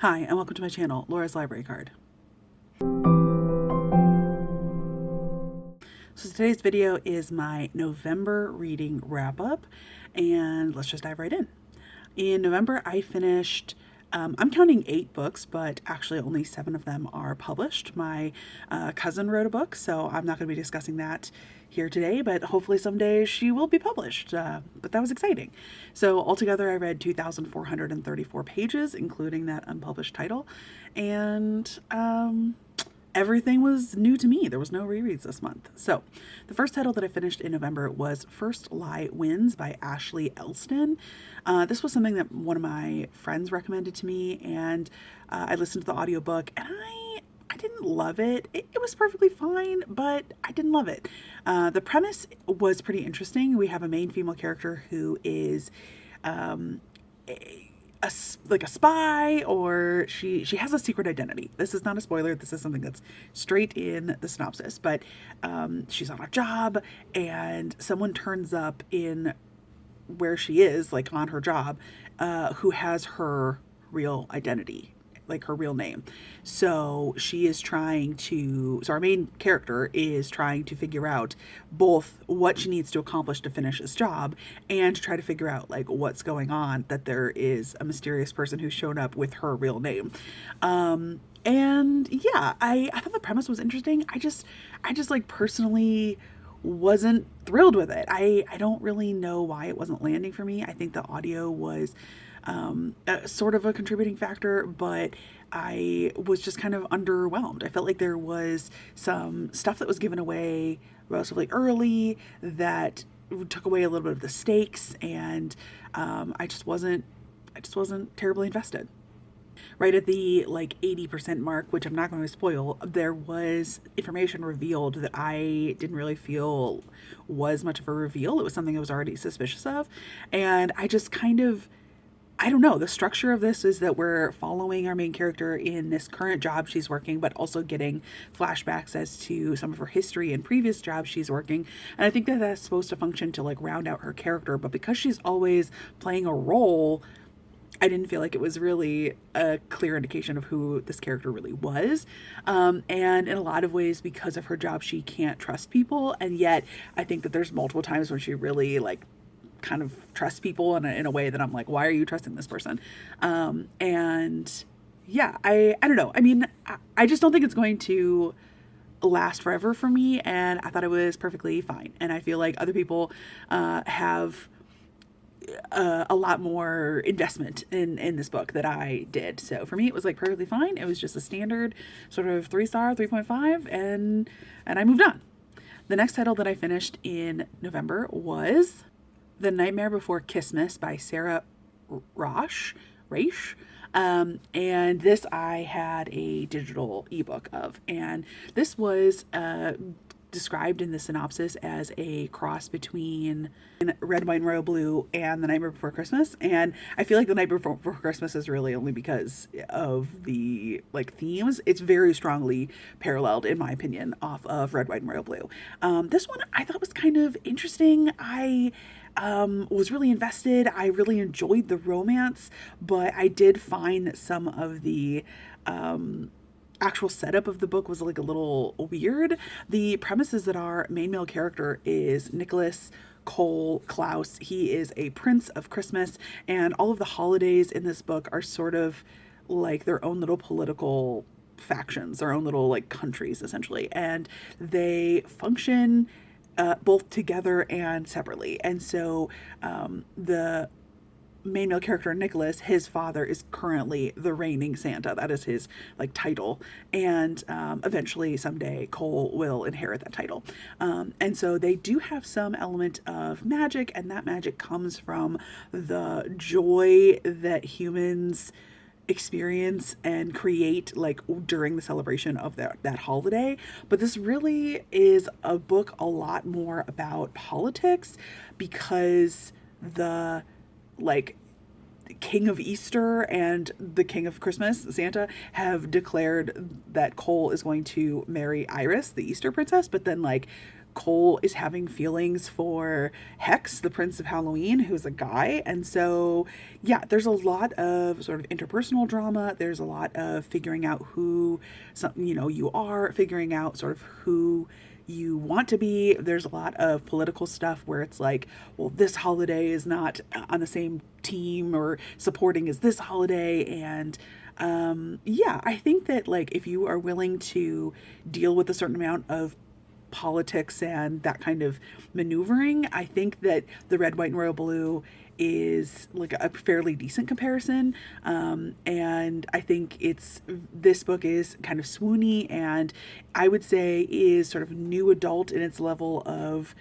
Hi, and welcome to my channel, Laura's Library Card. So today's video is my November reading wrap-up, and let's just dive right in. In November, I finished, I'm counting 8 books, but actually only 7 of them are published. My cousin wrote a book, so I'm not going to be discussing that here today, but hopefully someday she will be published. But that was exciting. So altogether, I read 2,434 pages, including that unpublished title, and everything was new to me. There was no rereads this month. So the first title that I finished in November was First Lie Wins by Ashley Elston. This was something that one of my friends recommended to me, and I listened to the audiobook, and I didn't love it. It was perfectly fine, but I didn't love it. The premise was pretty interesting. We have a main female character who is like a spy, or she has a secret identity. This is not a spoiler. This is something that's straight in the synopsis, but she's on a job, and someone turns up in where she is, like on her job, who has her real identity, like her real name. So our main character is trying to figure out both what she needs to accomplish to finish this job, and to try to figure out like what's going on, that there is a mysterious person who's shown up with her real name. And yeah, I thought the premise was interesting. I just like personally wasn't thrilled with it. I don't really know why it wasn't landing for me. I think the audio was sort of a contributing factor, but I was just kind of underwhelmed. I felt like there was some stuff that was given away relatively early that took away a little bit of the stakes, and I just wasn't terribly invested. Right at the like 80% mark, which I'm not going to spoil, there was information revealed that I didn't really feel was much of a reveal. It was something I was already suspicious of, and I just kind of, I don't know. The structure of this is that we're following our main character in this current job she's working, but also getting flashbacks as to some of her history and previous jobs she's working. And I think that that's supposed to function to like round out her character, but because she's always playing a role, I didn't feel like it was really a clear indication of who this character really was. And in a lot of ways, because of her job, she can't trust people. And yet I think that there's multiple times when she really like kind of trusts people in a way that I'm like, why are you trusting this person? And yeah, I don't know. I mean, I just don't think it's going to last forever for me. And I thought it was perfectly fine. And I feel like other people have a lot more investment in this book that I did. So for me, it was like perfectly fine. It was just a standard sort of 3-star, 3.5, and I moved on. The next title that I finished in November was The Nightmare Before Kissmas by Sara Raasch. And this I had a digital ebook of, and this was described in the synopsis as a cross between Red, White, and Royal Blue and The Nightmare Before Christmas. And I feel like The Nightmare Before Christmas is really only because of the like themes. It's very strongly paralleled, in my opinion, off of Red, White, and Royal Blue. This one I thought was kind of interesting. I was really invested. I really enjoyed the romance, but I did find that some of the actual setup of the book was like a little weird. The premise is that our main male character is Nicholas Cole Klaus. He is a prince of Christmas, and all of the holidays in this book are sort of like their own little political factions, their own little like countries essentially, and they function both together and separately. And so the main male character Nicholas, his father is currently the reigning Santa. That is his like title, and eventually someday Cole will inherit that title. And so they do have some element of magic, and that magic comes from the joy that humans experience and create like during the celebration of that holiday. But this really is a book a lot more about politics, because the like King of Easter and the King of Christmas, Santa, have declared that Cole is going to marry Iris, the Easter princess, but then like Cole is having feelings for Hex, the Prince of Halloween, who's a guy. And so, yeah, there's a lot of sort of interpersonal drama. There's a lot of figuring out who, you are, figuring out sort of who you want to be. There's a lot of political stuff where it's like, well, this holiday is not on the same team or supporting as this holiday. And yeah, I think that like if you are willing to deal with a certain amount of politics and that kind of maneuvering, I think that the red, white, and royal blue is like a fairly decent comparison. And I think this book is kind of swoony and I would say is sort of new adult in its level of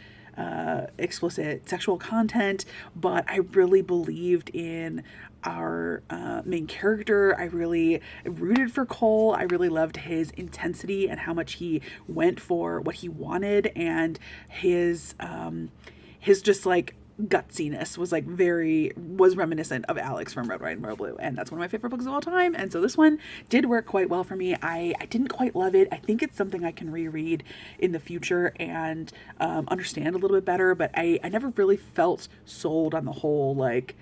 explicit sexual content, but I really believed in our main character. I really rooted for Cole. I really loved his intensity and how much he went for what he wanted, and his just like gutsiness was reminiscent of Alex from Red, White, and Royal Blue, and that's one of my favorite books of all time. And so this one did work quite well for me. I didn't quite love it. I think it's something I can reread in the future and understand a little bit better, but I never really felt sold on the whole like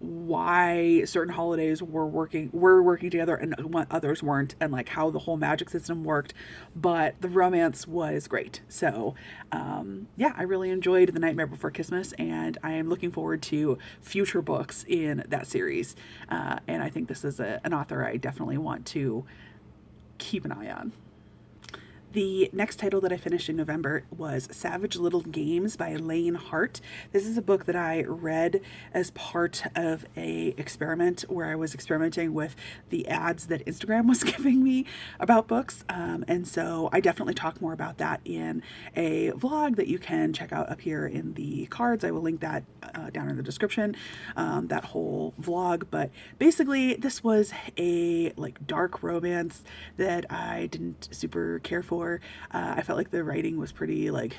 why certain holidays were working together and what others weren't, and like how the whole magic system worked. But the romance was great. So yeah, I really enjoyed The Nightmare Before Kissmas, and I am looking forward to future books in that series. And I think this is an author I definitely want to keep an eye on. The next title that I finished in November was Savage Little Games by Hart. This is a book that I read as part of a experiment where I was experimenting with the ads that Instagram was giving me about books. And so I definitely talk more about that in a vlog that you can check out up here in the cards. I will link that down in the description, that whole vlog. But basically this was a like dark romance that I didn't super care for. I felt like the writing was pretty actually.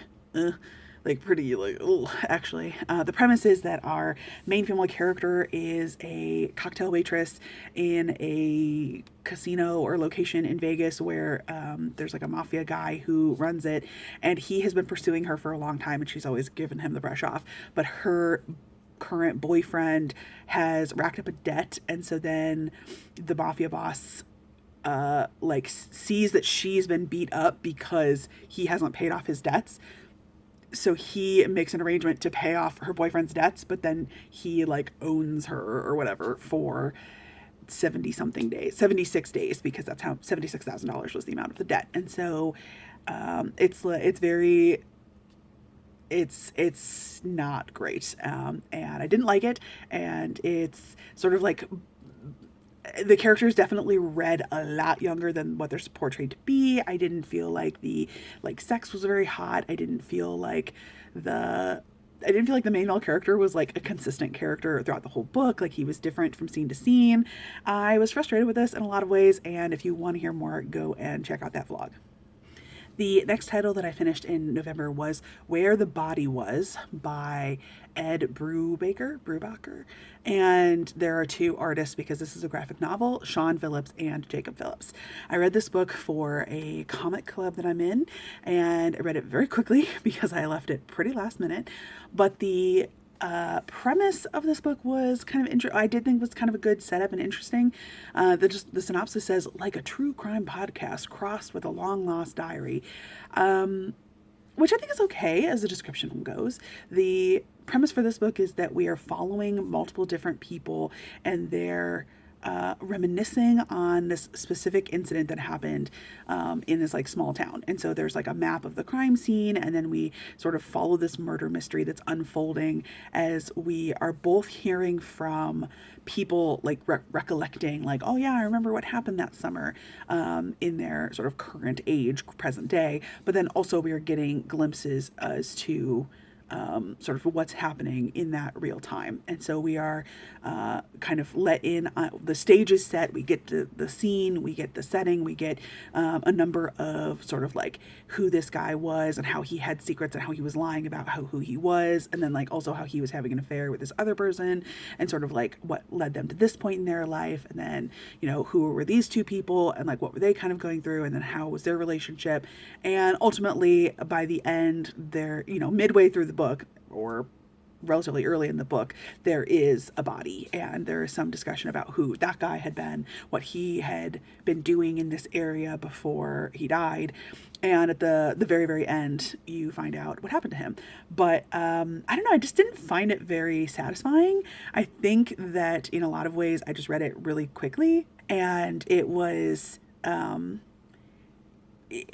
The premise is that our main female character is a cocktail waitress in a casino or location in Vegas where there's like a mafia guy who runs it, and he has been pursuing her for a long time and she's always given him the brush off. But her current boyfriend has racked up a debt, and so then the mafia boss like sees that she's been beat up because he hasn't paid off his debts. So he makes an arrangement to pay off her boyfriend's debts, but then he like owns her or whatever for 76 days, because that's how $76,000 was the amount of the debt. And so it's not great. And I didn't like it. And it's sort of like the characters definitely read a lot younger than what they're portrayed to be. I didn't feel like the sex was very hot. I didn't feel like the main male character was like a consistent character throughout the whole book. Like he was different from scene to scene. I was frustrated with this in a lot of ways, and if you want to hear more, go and check out that vlog. The next title that I finished in November was Where the Body Was by Ed Brubaker. And there are two artists because this is a graphic novel, Sean Phillips and Jacob Phillips. I read this book for a comic club that I'm in, and I read it very quickly because I left it pretty last minute. But the premise of this book was kind of I did think was kind of a good setup and interesting. The synopsis says, like a true crime podcast crossed with a long lost diary, which I think is okay as the description goes. The premise for this book is that we are following multiple different people, and they're reminiscing on this specific incident that happened in this like small town. And so there's like a map of the crime scene, and then we sort of follow this murder mystery that's unfolding as we are both hearing from people like recollecting like, oh yeah, I remember what happened that summer, in their sort of current age, present day. But then also we are getting glimpses as to sort of what's happening in that real time. And so we are kind of let in, the stage is set, we get the scene, we get the setting, we get a number of sort of like who this guy was and how he had secrets and how he was lying about who he was, and then like also how he was having an affair with this other person, and sort of like what led them to this point in their life, and then, you know, who were these two people and like what were they kind of going through, and then how was their relationship. And ultimately by the end, they're, you know, midway through the book, or relatively early in the book, there is a body, and there is some discussion about who that guy had been, what he had been doing in this area before he died. And at the very, very end, you find out what happened to him. But I don't know, I just didn't find it very satisfying. I think that in a lot of ways, I just read it really quickly, and it was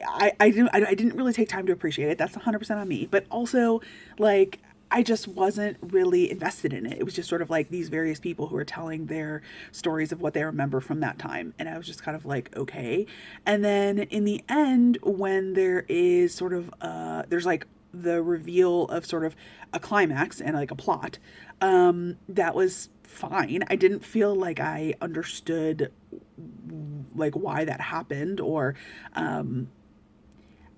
I didn't really take time to appreciate it. That's 100% on me. But also, like, I just wasn't really invested in it. It was just sort of like these various people who are telling their stories of what they remember from that time. And I was just kind of like, okay. And then in the end, when there is sort of, there's like the reveal of sort of a climax and like a plot, that was fine. I didn't feel like I understood like why that happened, or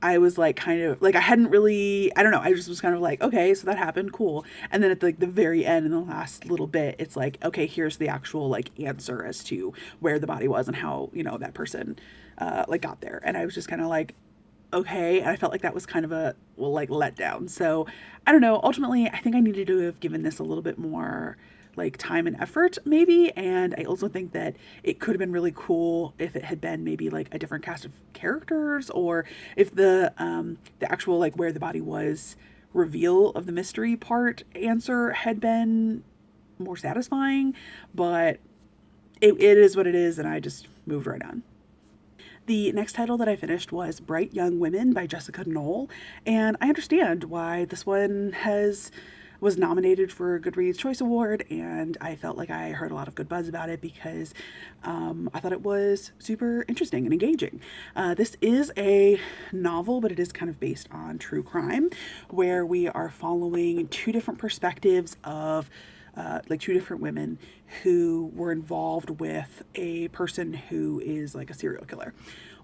I was like kind of like I hadn't really, I don't know, I just was kind of like, okay, so that happened, cool. And then at like the very end, in the last little bit, it's like, okay, here's the actual like answer as to where the body was and how, you know, that person like got there. And I was just kind of like, okay. And I felt like that was kind of a, well, like letdown. So I don't know, ultimately I think I needed to have given this a little bit more like time and effort maybe. And I also think that it could have been really cool if it had been maybe like a different cast of characters, or if the actual like where the body was reveal of the mystery part answer had been more satisfying. But it is what it is, and I just moved right on. The next title that I finished was Bright Young Women by Jessica Knoll, and I understand why this one was nominated for a Goodreads Choice Award, and I felt like I heard a lot of good buzz about it because I thought it was super interesting and engaging. This is a novel, but it is kind of based on true crime, where we are following two different perspectives of like two different women who were involved with a person who is like a serial killer.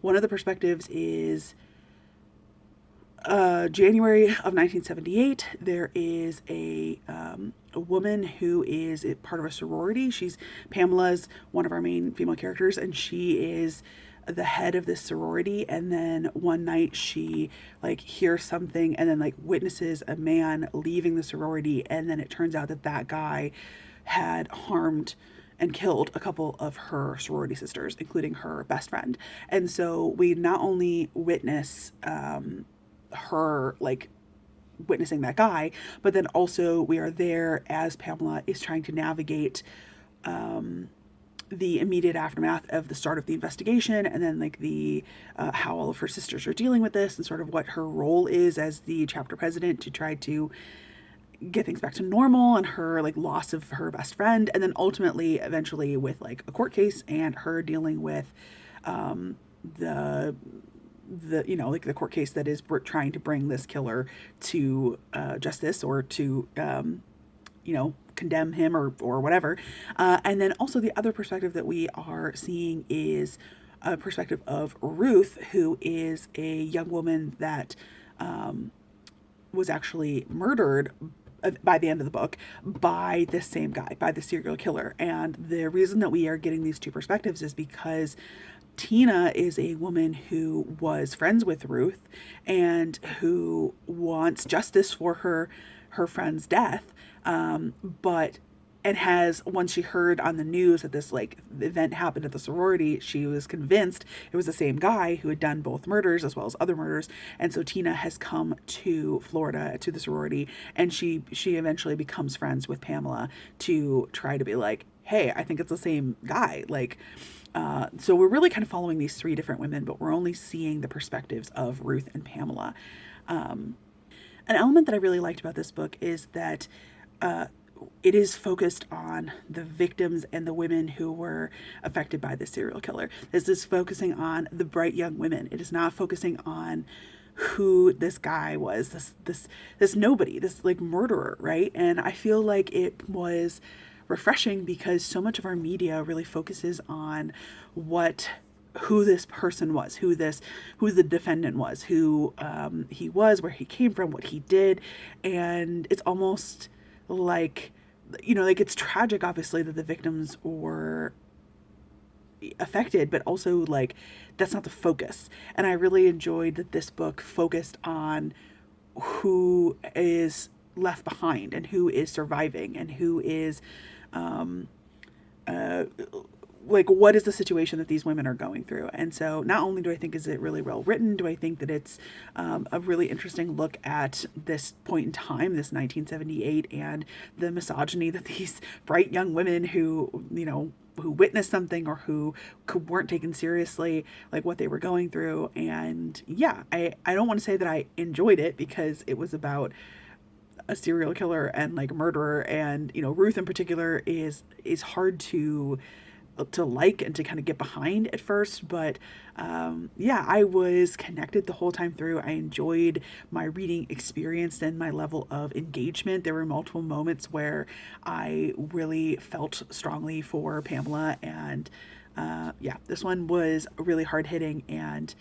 One of the perspectives is January of 1978. There is a woman who is part of a sorority. She's Pamela's one of our main female characters, and she is the head of this sorority. And then one night she like hears something and then like witnesses a man leaving the sorority, and then it turns out that that guy had harmed and killed a couple of her sorority sisters, including her best friend. And so we not only witness her like witnessing that guy, but then also we are there as Pamela is trying to navigate the immediate aftermath of the start of the investigation, and then like the how all of her sisters are dealing with this, and sort of what her role is as the chapter president to try to get things back to normal, and her like loss of her best friend, and then ultimately eventually with like a court case and her dealing with the you know, like the court case that is trying to bring this killer to justice, or to you know, condemn him or whatever. And then also the other perspective that we are seeing is a perspective of Ruth, who is a young woman that was actually murdered by the end of the book by this same guy, by the serial killer. And the reason that we are getting these two perspectives is because Tina is a woman who was friends with Ruth and who wants justice for her friend's death, but and has, once she heard on the news that this like event happened at the sorority, she was convinced it was the same guy who had done both murders as well as other murders. And so Tina has come to Florida to the sorority, and she eventually becomes friends with Pamela to try to be like, hey, I think it's the same guy. Like, so we're really kind of following these three different women, but we're only seeing the perspectives of Ruth and Pamela. An element that I really liked about this book is that it is focused on the victims and the women who were affected by the serial killer. This is focusing on the bright young women. It is not focusing on who this guy was, this nobody, this like murderer, right? And I feel like it was refreshing because so much of our media really focuses on what who this person was, who the defendant was, who he was, where he came from, what he did, and it's almost like, like it's tragic, obviously, that the victims were affected, but also like that's not the focus. And I really enjoyed that this book focused on who is left behind and who is surviving and who is uh, like what is the situation that these women are going through. And so not only do I think is it really well written, do I think that it's a really interesting look at this point in time, this 1978, and the misogyny that these bright young women who who witnessed something or who weren't taken seriously, like what they were going through. And yeah, I don't want to say that I enjoyed it because it was about a serial killer and like murderer, and Ruth in particular is hard to like and to kind of get behind at first, but yeah, I was connected the whole time through. I enjoyed my reading experience and my level of engagement. There were multiple moments where I really felt strongly for Pamela, and yeah, this one was really hard hitting, and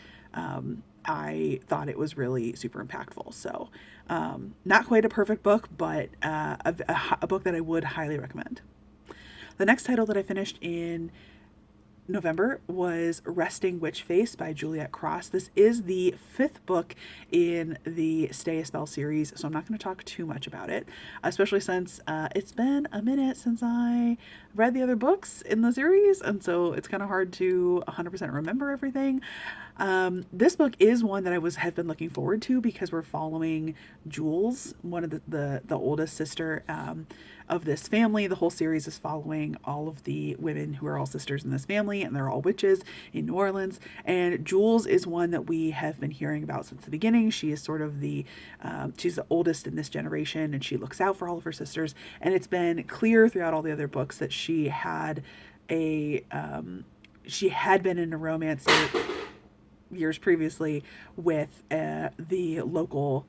I thought it was really super impactful. So not quite a perfect book, but a book that I would highly recommend. The next title that I finished in November was Resting Witch Face by Juliette Cross. This is the 5th book in the Stay a Spell series, so I'm not going to talk too much about it, especially since it's been a minute since I read the other books in the series, and so it's kind of hard to 100% remember everything. This book is one that have been looking forward to because we're following Jules, one of the oldest sister of this family. The whole series is following all of the women who are all sisters in this family, and they're all witches in New Orleans. And Jules is one that we have been hearing about since the beginning. She is sort of she's the oldest in this generation, and she looks out for all of her sisters. And it's been clear throughout all the other books that she had been in a romance years previously with the local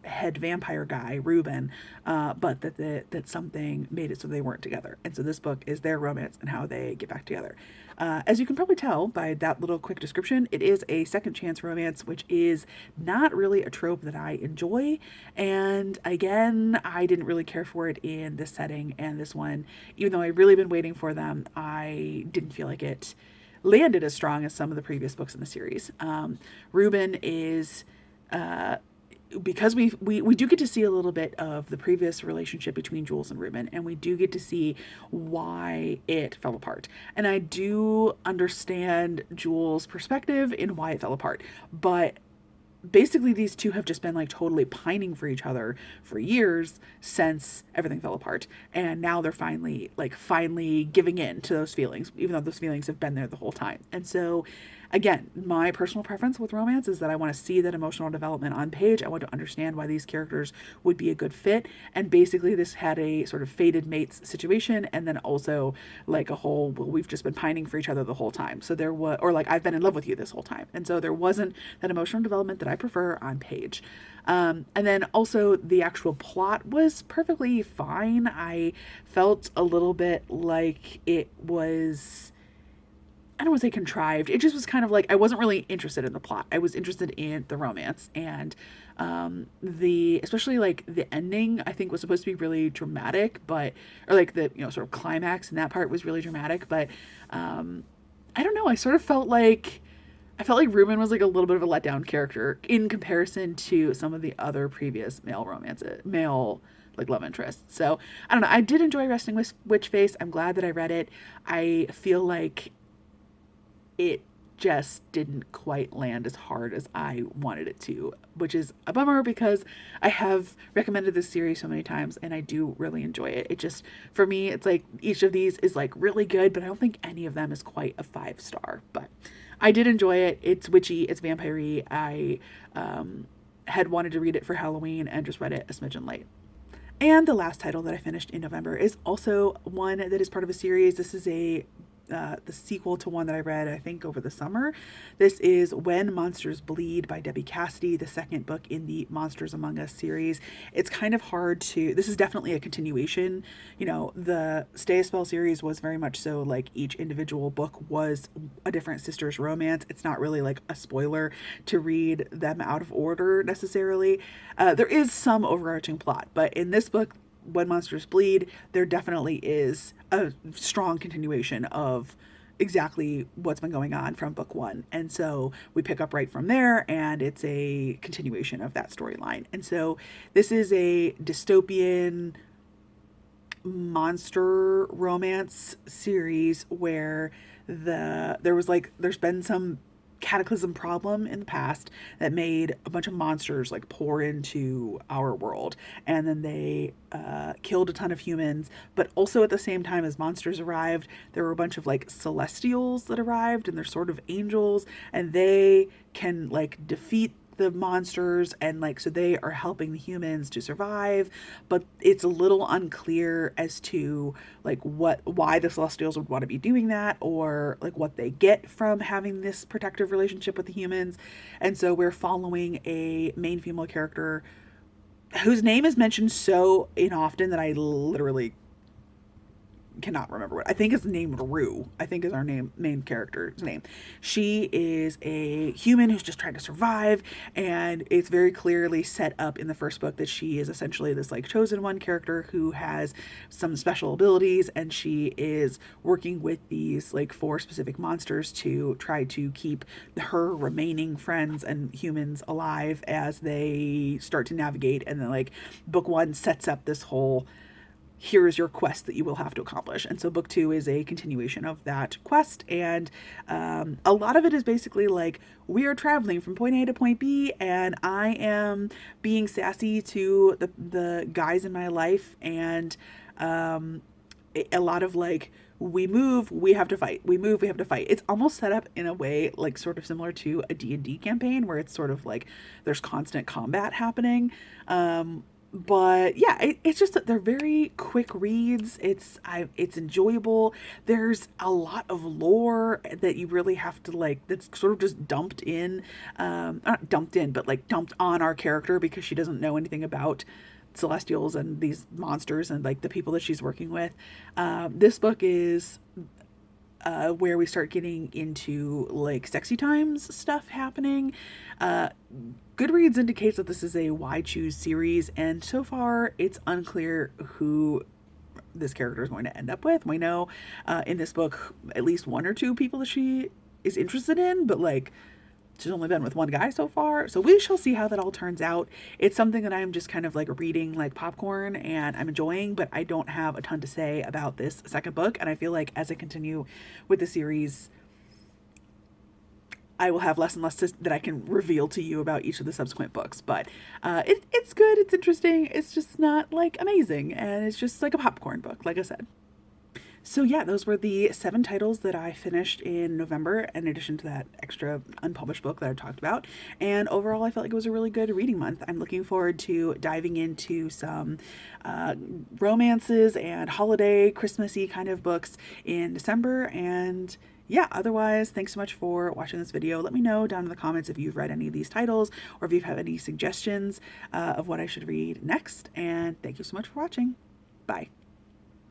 head vampire guy, Reuben, but that something made it so they weren't together. And so this book is their romance and how they get back together. As you can probably tell by that little quick description, it is a second chance romance, which is not really a trope that I enjoy. And again, I didn't really care for it in this setting, and this one, even though I've really been waiting for them, I didn't feel like it landed as strong as some of the previous books in the series. Reuben is because we do get to see a little bit of the previous relationship between Jules and Reuben, and we do get to see why it fell apart. And I do understand Jules' perspective in why it fell apart, but basically these two have just been like totally pining for each other for years since everything fell apart, and now they're finally giving in to those feelings, even though those feelings have been there the whole time. And so again, my personal preference with romance is that I want to see that emotional development on page. I want to understand why these characters would be a good fit. And basically this had a sort of fated mates situation, and then also like a whole, well, we've just been pining for each other the whole time. So there was, or like, I've been in love with you this whole time. And so there wasn't that emotional development that I prefer on page. And then also the actual plot was perfectly fine. I felt a little bit like it was, I don't want to say contrived. It just was kind of like, I wasn't really interested in the plot. I was interested in the romance, and especially like the ending, I think was supposed to be really dramatic, or like the, sort of climax, and that part was really dramatic. But I don't know. I sort of felt like Reuben was like a little bit of a letdown character in comparison to some of the other previous male like love interests. So I don't know. I did enjoy Resting Witch Face. I'm glad that I read it. I feel like it just didn't quite land as hard as I wanted it to, which is a bummer because I have recommended this series so many times and I do really enjoy it. It just, for me, it's like each of these is like really good, but I don't think any of them is quite a 5-star. But I did enjoy it. It's witchy, it's vampire-y. I had wanted to read it for Halloween and just read it a smidgen late. And the last title that I finished in November is also one that is part of a series. This is a the sequel to one that I read, I think, over the summer. This is When Monsters Bleed by Debbie Cassidy, the second book in the Monsters Among Us series. It's kind of hard to, this is definitely a continuation. You know, the Stay a Spell series was very much so like each individual book was a different sister's romance. It's not really like a spoiler to read them out of order necessarily. There is some overarching plot, but in this book, When Monsters Bleed, there definitely is a strong continuation of exactly what's been going on from book one. And so we pick up right from there, and it's a continuation of that storyline. And so this is a dystopian monster romance series where there's been some cataclysm problem in the past that made a bunch of monsters like pour into our world, and then they killed a ton of humans. But also at the same time as monsters arrived, there were a bunch of like celestials that arrived, and they're sort of angels, and they can like defeat the monsters, and like so they are helping the humans to survive. But it's a little unclear as to like why the celestials would want to be doing that, or like what they get from having this protective relationship with the humans. And so we're following a main female character whose name is mentioned so often that I literally cannot remember what. I think it's named Rue. I think is our main character's name. She is a human who's just trying to survive, and it's very clearly set up in the first book that she is essentially this like chosen one character who has some special abilities, and she is working with these like 4 specific monsters to try to keep her remaining friends and humans alive as they start to navigate. And then like book 1 sets up this whole, here is your quest that you will have to accomplish. And so book 2 is a continuation of that quest. And a lot of it is basically like, we are traveling from point A to point B, and I am being sassy to the guys in my life. And a lot of like, we move, we have to fight. We move, we have to fight. It's almost set up in a way like sort of similar to a D&D campaign, where it's sort of like there's constant combat happening. But yeah, it's just that they're very quick reads. It's enjoyable. There's a lot of lore that you really have to like, that's sort of just dumped in, not dumped in, but like dumped on our character, because she doesn't know anything about celestials and these monsters and like the people that she's working with. This book is where we start getting into like sexy times stuff happening. Goodreads indicates that this is a Why Choose series, and so far it's unclear who this character is going to end up with. We know in this book at least 1 or 2 people that she is interested in, but like she's only been with one guy so far. So we shall see how that all turns out. It's something that I'm just kind of like reading like popcorn, and I'm enjoying, but I don't have a ton to say about this second book. And I feel like as I continue with the series, I will have less and less that I can reveal to you about each of the subsequent books. But it's good. It's interesting. It's just not like amazing. And it's just like a popcorn book, like I said. So yeah, those were the 7 titles that I finished in November, in addition to that extra unpublished book that I talked about. And overall, I felt like it was a really good reading month. I'm looking forward to diving into some romances and holiday, Christmassy kind of books in December. And yeah, otherwise, thanks so much for watching this video. Let me know down in the comments if you've read any of these titles, or if you have any suggestions of what I should read next. And thank you so much for watching. Bye.